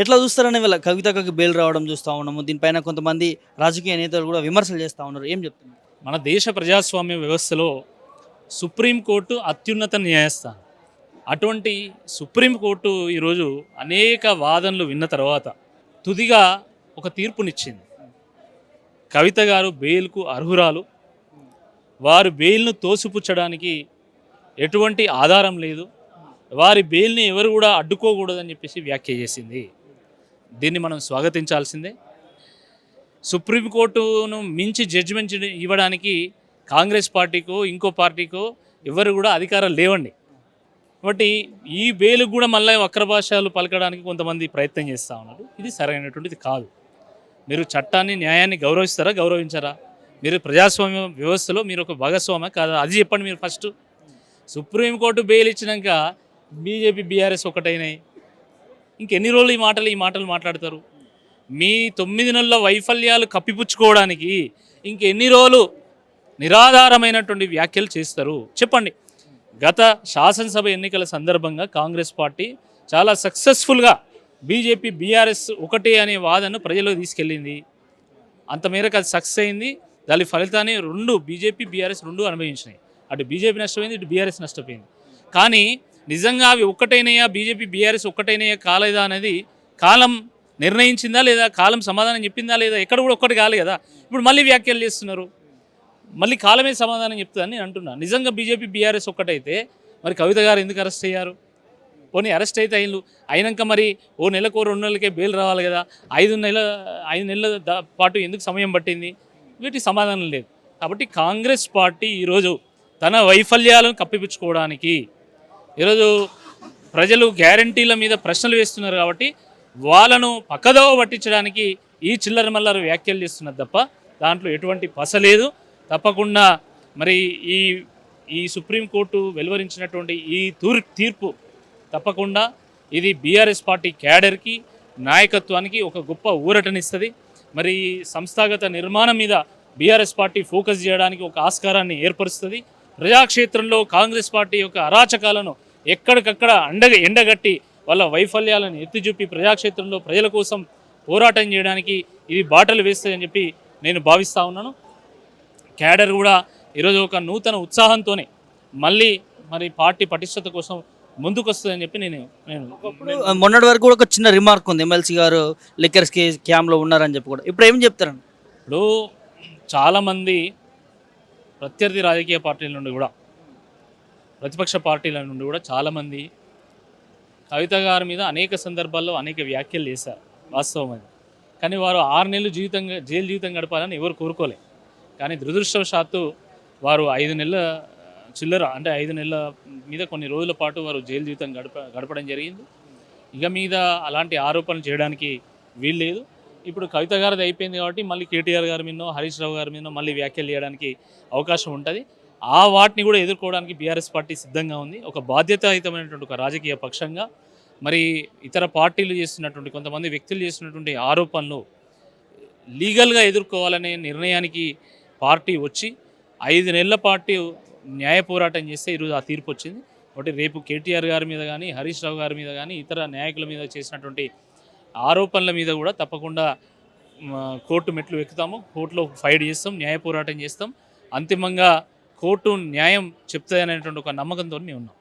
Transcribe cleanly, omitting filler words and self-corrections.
ఎట్లా చూస్తారని వీళ్ళ కవితకి బెయిల్ రావడం చూస్తా ఉన్నాము. దీనిపైన కొంతమంది రాజకీయ నేతలు కూడా విమర్శలు చేస్తా ఉన్నారు. ఏం చెప్తున్నారు? మన దేశ ప్రజాస్వామ్య వ్యవస్థలో సుప్రీంకోర్టు అత్యున్నత న్యాయస్థానం. అటువంటి సుప్రీంకోర్టు ఈరోజు అనేక వాదనలు విన్న తర్వాత తుదిగా ఒక తీర్పునిచ్చింది. కవిత గారు బెయిల్కు అర్హురాలు. వారు బెయిల్ను తోసిపుచ్చడానికి ఎటువంటి ఆధారం లేదు. వారి బెయిల్ని ఎవరు కూడా అడ్డుకోకూడదని చెప్పేసి వ్యాఖ్య చేసింది. దీన్ని మనం స్వాగతించాల్సిందే. సుప్రీంకోర్టును మించి జడ్జిమెంట్ ఇవ్వడానికి కాంగ్రెస్ పార్టీకో ఇంకో పార్టీకో ఎవరు కూడా అధికారాలు లేవండి. కాబట్టి ఈ బెయిల్కి కూడా మళ్ళీ వక్రభాషలు పలకడానికి కొంతమంది ప్రయత్నం చేస్తూ ఉన్నారు. ఇది సరైనటువంటిది కాదు. మీరు చట్టాన్ని న్యాయాన్ని గౌరవిస్తారా, గౌరవించారా? మీరు ప్రజాస్వామ్య వ్యవస్థలో మీరు ఒక భాగస్వామ్య కాదా, అది చెప్పండి మీరు ఫస్ట్. సుప్రీంకోర్టు బెయిల్ ఇచ్చినాక బీజేపీ బీఆర్ఎస్ ఒకటైనాయి. ఇంకెన్ని రోజులు ఈ మాటలు మాట్లాడతారు? మీ 9 నెలల వైఫల్యాలు కప్పిపుచ్చుకోవడానికి ఇంకెన్ని రోజులు నిరాధారమైనటువంటి వ్యాఖ్యలు చేస్తారు చెప్పండి. గత శాసనసభ ఎన్నికల సందర్భంగా కాంగ్రెస్ పార్టీ చాలా సక్సెస్ఫుల్గా బీజేపీ బీఆర్ఎస్ ఒకటే అనే వాదనను ప్రజలకు తీసుకెళ్ళింది. అంత మేరకు అది సక్సెస్ అయింది. దాని ఫలితాన్ని బీజేపీ బీఆర్ఎస్ రెండు అనుభవించినాయి. అటు బీజేపీ నష్టపోయింది, ఇటు బీఆర్ఎస్ నష్టపోయింది. కానీ నిజంగా అవి ఒక్కటైనయా, బీజేపీ బీఆర్ఎస్ ఒక్కటైనయా కాలేదా అనేది కాలం నిర్ణయించిందా లేదా, కాలం సమాధానం చెప్పిందా లేదా? ఎక్కడ కూడా ఒక్కటి కాలే కదా. ఇప్పుడు మళ్ళీ వ్యాఖ్యలు చేస్తున్నారు. మళ్ళీ కాలమే సమాధానం చెప్తుందని నేను అంటున్నాను. నిజంగా బీజేపీ బీఆర్ఎస్ ఒక్కటైతే మరి కవిత గారు ఎందుకు అరెస్ట్ అయ్యారు? పోనీ అరెస్ట్ అయితే అయినాక మరి ఓ నెలకు 2 నెలలకే బెయిల్ రావాలి కదా. 5 నెలల పాటు ఎందుకు సమయం పట్టింది? వీటికి సమాధానం లేదు. కాబట్టి కాంగ్రెస్ పార్టీ ఈరోజు తన వైఫల్యాలను కప్పిపుచ్చుకోవడానికి ఈరోజు ప్రజలు గ్యారంటీల మీద ప్రశ్నలు వేస్తున్నారు. కాబట్టి వాళ్ళను పక్కదోవ పట్టించడానికి ఈ చిల్లర మల్లర వ్యాఖ్యలు చేస్తున్నారు తప్ప దాంట్లో ఎటువంటి పస లేదు. తప్పకుండా మరి ఈ సుప్రీంకోర్టు వెలువరించినటువంటి ఈ తీర్పు తప్పకుండా ఇది బీఆర్ఎస్ పార్టీ క్యాడర్కి, నాయకత్వానికి ఒక గొప్ప ఊరటనిస్తుంది. మరి సంస్థాగత నిర్మాణం మీద బీఆర్ఎస్ పార్టీ ఫోకస్ చేయడానికి ఒక ఆస్కారాన్ని ఏర్పరుస్తుంది. ప్రజాక్షేత్రంలో కాంగ్రెస్ పార్టీ యొక్క అరాచకాలను ఎక్కడికక్కడ ఎండగట్టి వాళ్ళ వైఫల్యాలను ఎత్తిచూపి ప్రజాక్షేత్రంలో ప్రజల కోసం పోరాటం చేయడానికి ఇది బాటలు వేస్తుందని చెప్పి నేను భావిస్తూ ఉన్నాను. క్యాడర్ కూడా ఈరోజు ఒక నూతన ఉత్సాహంతోనే మళ్ళీ మరి పార్టీ పటిష్టత కోసం ముందుకు వస్తుందని చెప్పి నేను మొన్నటి వరకు కూడా ఒక చిన్న రిమార్క్ ఉంది. ఎమ్మెల్సీ గారు లిక్కర్ స్కామ్లో ఉన్నారని చెప్పి కూడా ఇప్పుడు ఏం చెప్తారండి? ఇప్పుడు చాలామంది ప్రత్యర్థి రాజకీయ పార్టీల నుండి కూడా, ప్రతిపక్ష పార్టీల నుండి కూడా చాలామంది కవిత గారి మీద అనేక సందర్భాల్లో అనేక వ్యాఖ్యలు చేశారు. వాస్తవం అది. కానీ వారు 6 నెలలు జైలు జీవితం గడపాలని ఎవరు కోరుకోలేదు. కానీ దురదృష్టవశాత్తు వారు 5 నెలల చిల్లర, అంటే 5 నెలల మీద కొన్ని రోజుల పాటు వారు జైలు జీవితం గడపడం జరిగింది. ఇక మీద అలాంటి ఆరోపణలు చేయడానికి వీల్లేదు. ఇప్పుడు కవిత గారిది అయిపోయింది కాబట్టి మళ్ళీ కేటీఆర్ గారి మీదనో, హరీష్ రావు గారి మీదనో మళ్ళీ వ్యాఖ్యలు చేయడానికి అవకాశం ఉంటుంది. వాటిని కూడా ఎదుర్కోవడానికి బీఆర్ఎస్ పార్టీ సిద్ధంగా ఉంది. ఒక బాధ్యతాయుతమైనటువంటి ఒక రాజకీయ పక్షంగా మరి ఇతర పార్టీలు చేస్తున్నటువంటి కొంతమంది వ్యక్తులు చేస్తున్నటువంటి ఆరోపణలు లీగల్గా ఎదుర్కోవాలనే నిర్ణయానికి పార్టీ వచ్చి 5 నెలల పాటు న్యాయ పోరాటం చేస్తే ఈరోజు ఆ తీర్పు వచ్చింది. కాబట్టి రేపు కేటీఆర్ గారి మీద కానీ, హరీష్ రావు గారి మీద కానీ, ఇతర నాయకుల మీద చేసినటువంటి ఆరోపణల మీద కూడా తప్పకుండా కోర్టు మెట్లు ఎక్కుతాము. కోర్టులో ఫైట్ చేస్తాం, న్యాయ పోరాటం చేస్తాం. అంతిమంగా కోర్టు న్యాయం చెప్తుంది అనేటువంటి ఒక నమ్మకంతో మేము ఉన్నాం.